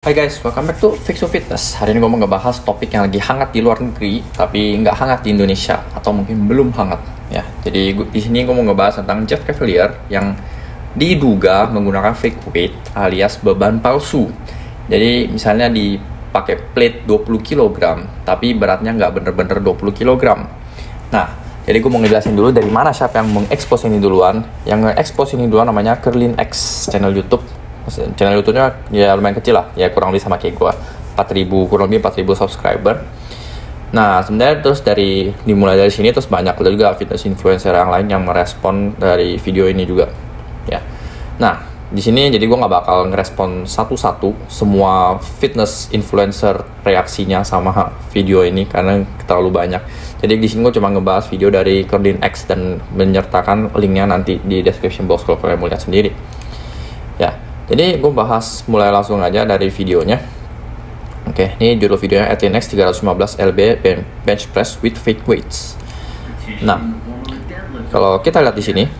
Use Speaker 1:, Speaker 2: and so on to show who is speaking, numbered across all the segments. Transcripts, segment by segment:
Speaker 1: Hai guys, welcome back to Fix Fitness. Hari ini gue mau ngebahas topik yang lagi hangat di luar negeri, tapi nggak hangat di Indonesia atau mungkin belum hangat. Ya, jadi di sini gue mau ngebahas tentang Jeff Cavaliere yang diduga menggunakan fake weight alias beban palsu. Jadi misalnya dipakai plate 20 kg, tapi beratnya nggak bener-bener 20 kg. Nah, jadi gue mau ngejelasin dulu dari mana siapa yang mengekspos ini duluan. Yang nge-expose ini duluan namanya Kerlin X, channel YouTube. Channel YouTube-nya ya lumayan kecil lah, ya kurang lebih sama kayak gue, kurang lebih 4.000 subscriber. Nah, sebenarnya terus dimulai dari sini terus banyak juga fitness influencer yang lain yang merespon dari video ini juga, ya. Nah, di sini jadi gue nggak bakal ngerespon satu-satu semua fitness influencer reaksinya sama video ini karena terlalu banyak. Jadi di sini gue cuma ngebahas video dari Kerlin X dan menyertakan linknya nanti di description box kalau kalian mau lihat sendiri, ya. Jadi gue bahas mulai langsung aja dari videonya. Oke, ini judul videonya Athlean-X 315 lb bench press with fake weights. Nah, kalau kita lihat di sini,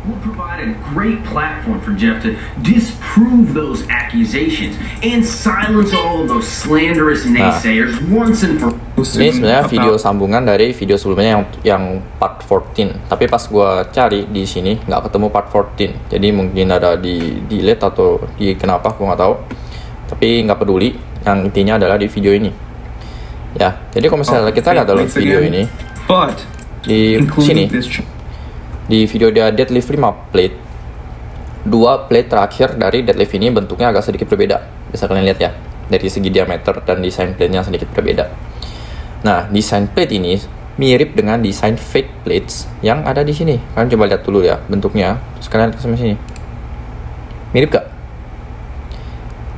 Speaker 2: will provide a great platform for Jeff to disprove those accusations and silence all of those slanderous naysayers once and for all.
Speaker 1: Ini sebenarnya video sambungan dari video sebelumnya yang part 14. Tapi pas gue cari di sini nggak ketemu part 14. Jadi mungkin ada di delete atau di kenapa gue nggak tahu. Tapi nggak peduli. Yang intinya adalah di video ini. Ya, jadi kalau misalnya kita lihat dalam video ini, di sini di video dia deadlift 5 plate, 2 plate terakhir dari deadlift ini bentuknya agak sedikit berbeda. Bisa kalian lihat ya, dari segi diameter dan desain plate-nya sedikit berbeda. Nah, desain plate ini mirip dengan desain fake plates yang ada di sini. Kalian coba lihat dulu ya bentuknya. Terus kalian lihat ke sini. Mirip gak?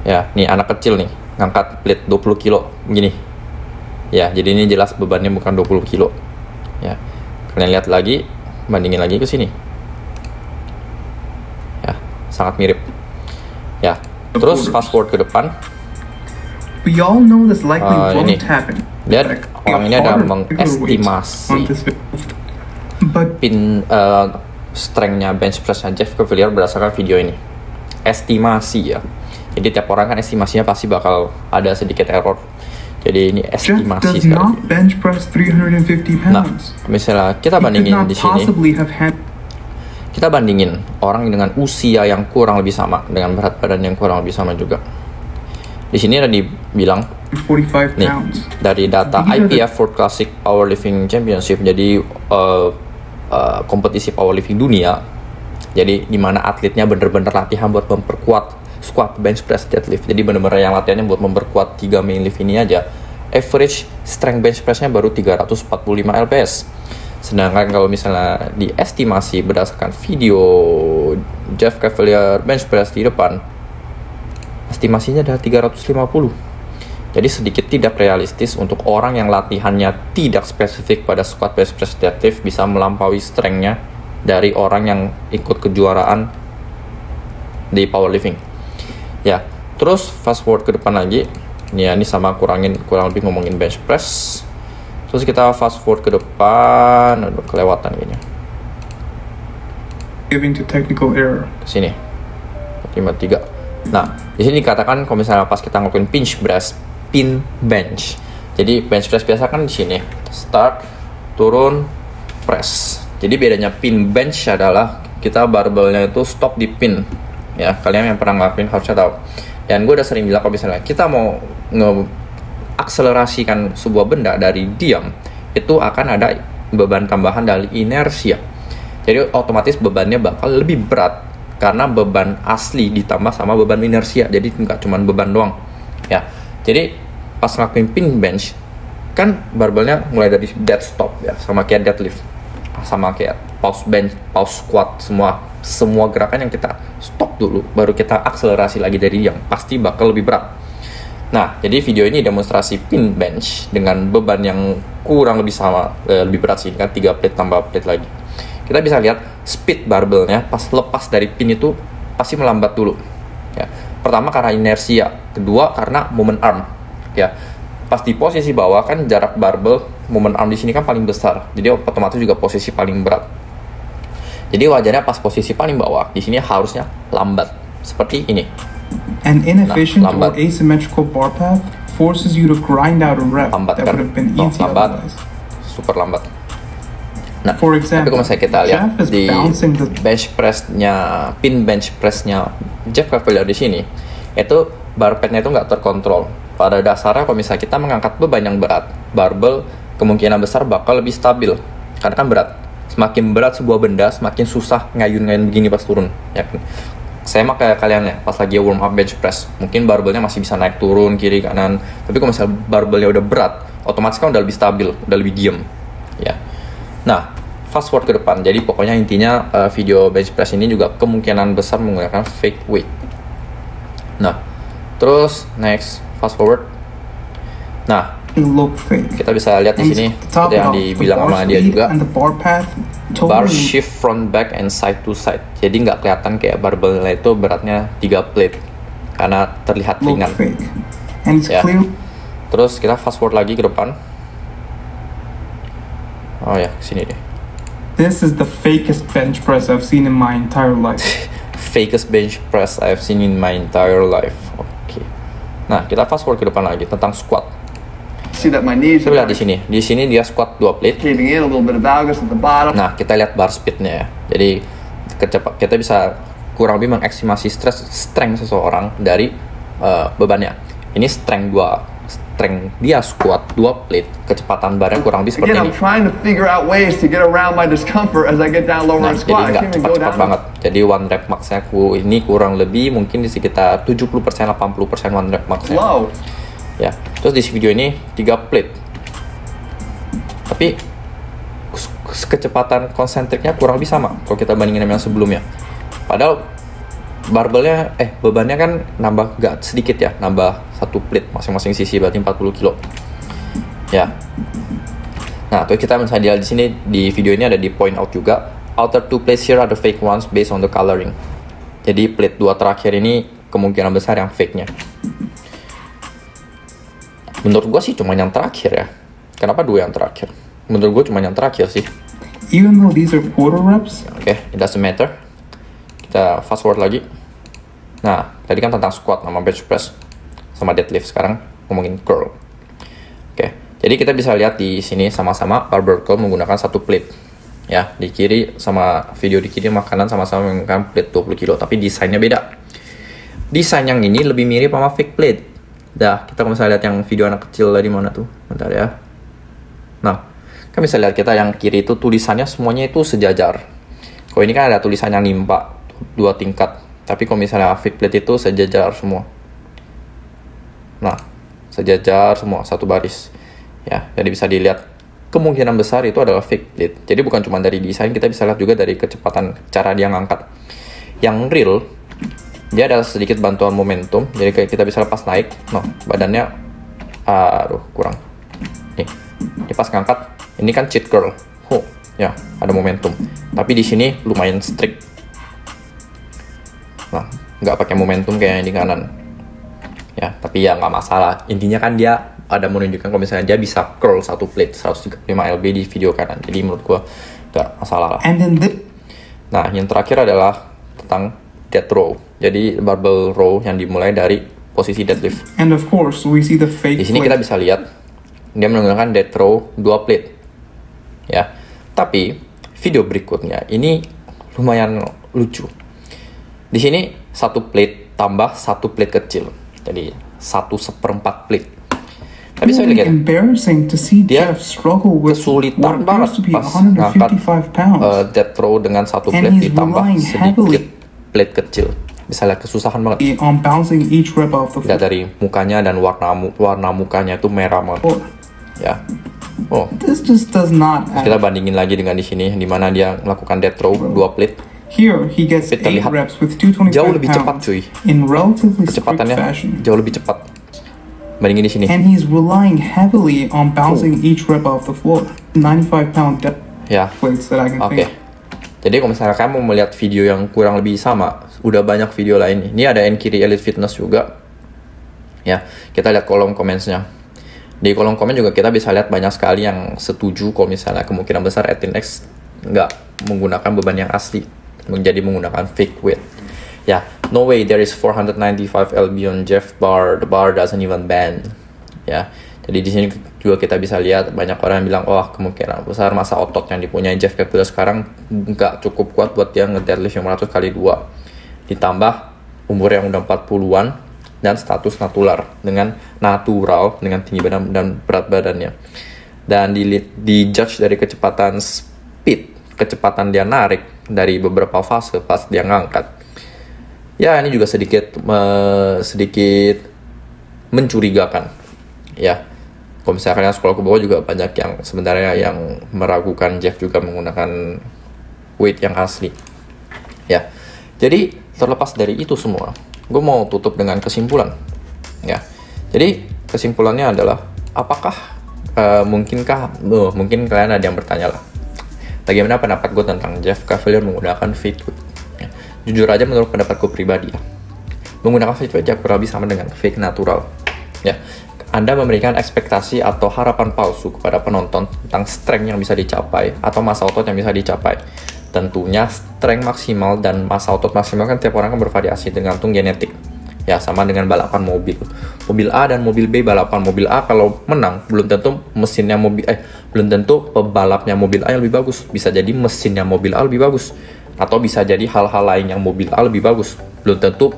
Speaker 1: Ya, nih anak kecil nih ngangkat plate 20 kilo begini. Ya, jadi ini jelas bebannya bukan 20 kilo. Ya. Kalian lihat lagi, bandingin lagi ke sini. Ya, sangat mirip. Ya. Terus fast forward ke depan.
Speaker 3: We all know this likely won't happen.
Speaker 1: Lihat, orang ini ada mengestimasi strength-nya bench press-nya Jeff Cavaliere berdasarkan video ini. Estimasi ya. Jadi tiap orang kan estimasinya pasti bakal ada sedikit error. Jadi ini estimasi sekali. Nah, misalnya kita bandingin di sini. Kita bandingin orang dengan usia yang kurang lebih sama dengan berat badan yang kurang lebih sama juga. Di sini ada dibilang nih dari data IPF World Classic Powerlifting Championship, jadi kompetisi powerlifting dunia. Jadi di mana atletnya bener-bener latihan buat memperkuat squat, bench press, deadlift. Jadi bener-bener yang latihannya buat memperkuat 3 main lift ini aja. Average strength bench press-nya baru 345 lps. Sedangkan kalau misalnya diestimasi berdasarkan video Jeff Cavaliere bench press di depan, estimasinya adalah 350. Jadi sedikit tidak realistis untuk orang yang latihannya tidak spesifik pada squat, bench press, deadlift bisa melampaui strength-nya dari orang yang ikut kejuaraan di powerlifting. Ya, terus fast forward ke depan lagi. Ini sama kurang lebih ngomongin bench press. Terus kita fast forward ke depan, aduh kelewatan gini.
Speaker 3: Giving to technical error.
Speaker 1: Ke sini. 53. Nah, di sini dikatakan kalau misalnya pas kita ngelakuin pin bench. Jadi bench press biasa kan di sini. Start, turun, press. Jadi bedanya pin bench adalah kita barbelnya itu stop di pin. Ya, kalian yang pernah ngelakuin harusnya tahu. Dan gue udah sering bilang kalau misalnya kita mau ngeakselerasikan sebuah benda dari diam, itu akan ada beban tambahan dari inersia. Jadi otomatis bebannya bakal lebih berat karena beban asli ditambah sama beban inersia. Jadi nggak cuma beban doang. Ya. Jadi pas ngelakuin pin bench kan barbelnya mulai dari dead stop ya, sama kayak deadlift, sama kayak pause bench, pause squat, semua gerakan yang kita stop dulu baru kita akselerasi lagi dari yang pasti bakal lebih berat. Nah, jadi video ini demonstrasi pin bench dengan beban yang kurang lebih sama, lebih berat sih kan 3 plate tambah plate lagi. Kita bisa lihat speed barbelnya pas lepas dari pin itu pasti melambat dulu. Ya. Pertama karena inersia, kedua karena moment arm. Ya. Pas di posisi bawah kan jarak barbel moment arm di sini kan paling besar. Jadi otomatis juga posisi paling berat. Jadi wajarnya pas posisi paling bawah di sini harusnya lambat seperti ini.
Speaker 3: An inefficient or asymmetrical bar path forces you to grind out a rep
Speaker 1: lambat,
Speaker 3: that
Speaker 1: kan?
Speaker 3: would have been easy otherwise.
Speaker 1: Super lambat. Nah,
Speaker 3: For example,
Speaker 1: tapi kalau misalnya kita lihat
Speaker 3: Jeff is
Speaker 1: di
Speaker 3: bouncing the
Speaker 1: bench press-nya, pin bench press-nya Jeff Cavalier di sini, itu bar pad-nya itu nggak terkontrol. Pada dasarnya kalau misalnya kita mengangkat beban yang berat, barbel kemungkinan besar bakal lebih stabil, karena kan berat. Semakin berat sebuah benda, semakin susah ngayun-ngayun begini pas turun, ya kan? Saya mah kayak kalian ya, pas lagi warm up bench press, mungkin barbelnya masih bisa naik turun, kiri, kanan. Tapi kalau misalnya barbelnya udah berat, otomatis kan udah lebih stabil, udah lebih diem, ya. Nah, fast forward ke depan. Jadi pokoknya intinya video bench press ini juga kemungkinan besar menggunakan fake weight. Nah, terus next fast forward. Nah,
Speaker 3: look fake.
Speaker 1: kita bisa lihat di sini seperti yang dibilang sama dia juga. Bar shift front back and side to side. Jadi nggak kelihatan kayak barbelnya itu beratnya 3 plate karena terlihat ringan. Ya. Terus kita fast forward lagi ke depan. Oh ya, sini deh.
Speaker 3: This is the fakest bench press I've seen in my entire life.
Speaker 1: Fakest bench press I've seen in my entire life. Oke. Nah, kita fast forward ke depan lagi tentang squat.
Speaker 4: See that my knees
Speaker 1: Kita lihat di sini. Di sini dia squat 2 plate.
Speaker 4: caving in, a little bit of valgus at the bottom.
Speaker 1: Nah, kita lihat bar speednya ya. Jadi kita bisa kurang lebih mengestimasi strength seseorang dari bebannya. Ini strength dia squat 2 plate, kecepatan barnya kurang lebih seperti
Speaker 4: Again,
Speaker 1: ini.
Speaker 4: I'm trying to figure out ways to get around my discomfort as I get down lower
Speaker 1: Nah,
Speaker 4: and
Speaker 1: jadi
Speaker 4: squat. I
Speaker 1: nggak
Speaker 4: can't even go
Speaker 1: cepat-cepat
Speaker 4: down.
Speaker 1: banget. Jadi one rep max-nya ini kurang lebih mungkin di sekitar 70%, 80% one rep max-nya.
Speaker 4: Slow.
Speaker 1: Ya, terus di video ini 3 plate. Tapi kecepatan konsentriknya kurang lebih sama kalau kita bandingin sama yang sebelumnya. Padahal bebannya kan nambah gak sedikit ya, nambah 1 plate masing-masing sisi, berarti 40 kilo. Ya. Nah, terus kita misalnya di sini di video ini ada di point out juga, outer 2 plates here are the fake ones based on the coloring. Jadi plate 2 terakhir ini kemungkinan besar yang fake-nya. Menurut gua sih cuma yang terakhir ya. Kenapa 2 yang terakhir? Menurut gua cuma yang terakhir sih.
Speaker 3: Even though these are quarter reps.
Speaker 1: Oke, it doesn't matter. Kita fast forward lagi. Nah, tadi kan tentang squat sama bench press sama deadlift, sekarang ngomongin curl. Oke, jadi kita bisa lihat di sini sama-sama barbell curl menggunakan 1 plate. Ya, di kiri sama video di kiri makanan sama-sama menggunakan plate 20 kilo, tapi desainnya beda. Desain yang ini lebih mirip sama fake plate. Dah, kita bisa lihat yang video anak kecil tadi mana tuh. Bentar ya. Nah, kan bisa lihat kita yang kiri itu tulisannya semuanya itu sejajar. Kalau ini kan ada tulisan yang nimpa 2 tingkat. Tapi kalau misalnya fake plate itu sejajar semua. Nah, sejajar semua, 1 baris. Ya, jadi bisa dilihat kemungkinan besar itu adalah fake plate. Jadi bukan cuma dari desain, kita bisa lihat juga dari kecepatan cara dia ngangkat. Yang real, dia ada sedikit bantuan momentum. Jadi kayak kita bisa lepas naik. Nah, badannya kurang. Nih, pas ngangkat, ini kan cheat curl. Ya, ada momentum. Tapi di sini lumayan strict. Nah, nggak pakai momentum kayak yang di kanan. Ya, tapi ya nggak masalah. Intinya kan dia ada menunjukkan kalau misalnya dia bisa curl 1 plate 135 lb di video kanan. Jadi menurut gua nggak masalah lah. Nah, yang terakhir adalah tentang dead row. Jadi barbell row yang dimulai dari posisi deadlift.
Speaker 3: And of course, we see the fake
Speaker 1: Di sini kita bisa lihat dia menggunakan dead row 2 plate. Ya. Tapi video berikutnya ini lumayan lucu. Di sini 1 plate tambah 1 plate kecil. Jadi 1/4 plate. Tapi saya lihat dia kesulitan banget pas ngangkat dead row dengan 1 plate ditambah sedikit plate kecil. Bisa lihat kesusahan banget. Lihat dari mukanya dan warna mukanya itu merah banget. Ya. Oh. Kita bandingin lagi dengan di sini, di mana dia melakukan dead row 2 plate.
Speaker 3: Here he gets 8 reps with 225
Speaker 1: jauh lebih cepat, cuy.
Speaker 3: In relatively
Speaker 1: Kecepatannya
Speaker 3: fashion.
Speaker 1: jauh lebih cepat. Bandingin di sini.
Speaker 3: And he's relying heavily on bouncing each rep off the floor. 95-pound dead plates that I can think.
Speaker 1: Jadi kalau misalnya kamu mau melihat video yang kurang lebih sama, udah banyak video lain. Ini ada Nkiri Elite Fitness juga. Ya, kita lihat kolom komennya. Di kolom komen juga kita bisa lihat banyak sekali yang setuju kalau misalnya kemungkinan besar 18X nggak menggunakan beban yang asli, menjadi menggunakan fake weight. Ya, no way there is 495 lb on Jeff bar. The bar doesn't even bend. Ya, jadi di sini juga kita bisa lihat banyak orang yang bilang, oh kemungkinan besar masa otot yang dipunyai Jeff Cavalier sekarang nggak cukup kuat buat dia nge-deadlift 500 kali 2. Ditambah umur yang udah 40-an dan status natural dengan tinggi badan dan berat badannya. Dan di judge dari kecepatan speed, kecepatan dia narik dari beberapa fase pas dia ngangkat. Ya, ini juga sedikit mencurigakan. Ya, kalau misalnya kalian scroll ke bawah juga banyak yang sebenarnya yang meragukan Jeff juga menggunakan weight yang asli. Ya, jadi terlepas dari itu semua, gue mau tutup dengan kesimpulan. Ya, jadi kesimpulannya adalah apakah mungkin kalian ada yang bertanya lah, bagaimana pendapat gue tentang Jeff Cavalier menggunakan fake weight? Ya, jujur aja menurut pendapatku pribadi ya, menggunakan fake weight ya kurang lebih sama dengan fake natural. Ya, Anda memberikan ekspektasi atau harapan palsu kepada penonton tentang strength yang bisa dicapai atau massa otot yang bisa dicapai. Tentunya strength maksimal dan massa otot maksimal kan tiap orang kan bervariasi tergantung genetik. Ya, sama dengan balapan mobil. Mobil A dan mobil B balapan. Mobil A kalau menang belum tentu belum tentu pebalapnya mobil A yang lebih bagus. Bisa jadi mesinnya mobil A lebih bagus. Atau bisa jadi hal-hal lain yang mobil A lebih bagus. Belum tentu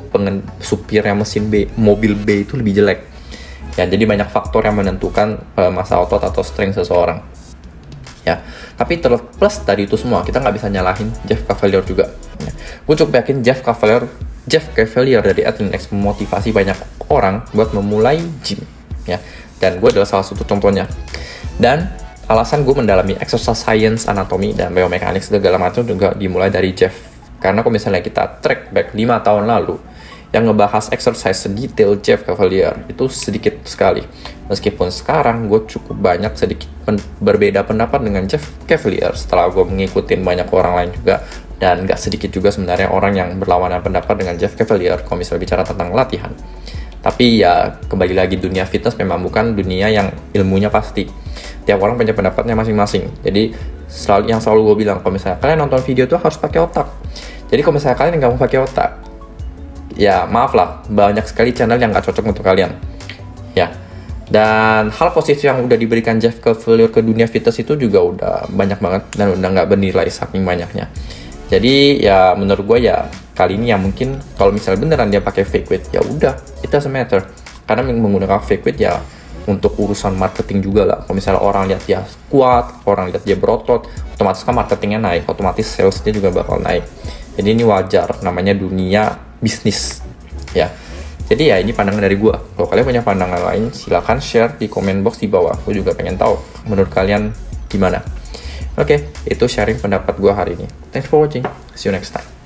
Speaker 1: supirnya mesin B, mobil B itu lebih jelek. Ya, jadi banyak faktor yang menentukan massa otot atau strength seseorang. Ya, tapi terlepas dari itu semua, kita nggak bisa nyalahin Jeff Cavalier juga. Ya, gue cukup yakin Jeff Cavalier dari Athlean-X memotivasi banyak orang buat memulai gym. Ya, dan gue adalah salah satu contohnya. Dan alasan gue mendalami exercise science, anatomi, dan biomechanics segala macam juga dimulai dari Jeff. Karena kalau misalnya kita track back 5 tahun lalu, yang ngebahas exercise sedetail Jeff Cavalier itu sedikit sekali. Meskipun sekarang gue cukup banyak sedikit berbeda pendapat dengan Jeff Cavalier setelah gue mengikuti banyak orang lain juga, dan gak sedikit juga sebenarnya orang yang berlawanan pendapat dengan Jeff Cavalier kalau misalnya bicara tentang latihan. Tapi ya kembali lagi, dunia fitness memang bukan dunia yang ilmunya pasti. Tiap orang punya pendapatnya masing-masing. Jadi selalu gue bilang, kalau misalnya kalian nonton video tuh harus pakai otak. Jadi kalau misalnya kalian nggak mau pakai otak, ya maaf lah, banyak sekali channel yang gak cocok untuk kalian. Ya, dan hal positif yang udah diberikan Jeff Cavalier ke dunia fitness itu juga udah banyak banget dan udah gak bernilai saking banyaknya. Jadi ya menurut gue ya kali ini ya mungkin kalau misalnya beneran dia pakai fake weight, ya udah, it doesn't matter. Karena menggunakan fake weight ya untuk urusan marketing juga lah. Kalau misalnya orang lihat dia kuat, orang lihat dia berotot, otomatis kan marketingnya naik, otomatis salesnya juga bakal naik. Jadi ini wajar, namanya dunia bisnis. Ya, jadi ya ini pandangan dari gue. Kalau kalian punya pandangan lain, silahkan share di komen box di bawah. Gue juga pengen tahu menurut kalian gimana. Oke, itu sharing pendapat gue hari ini. Thanks for watching. See you next time.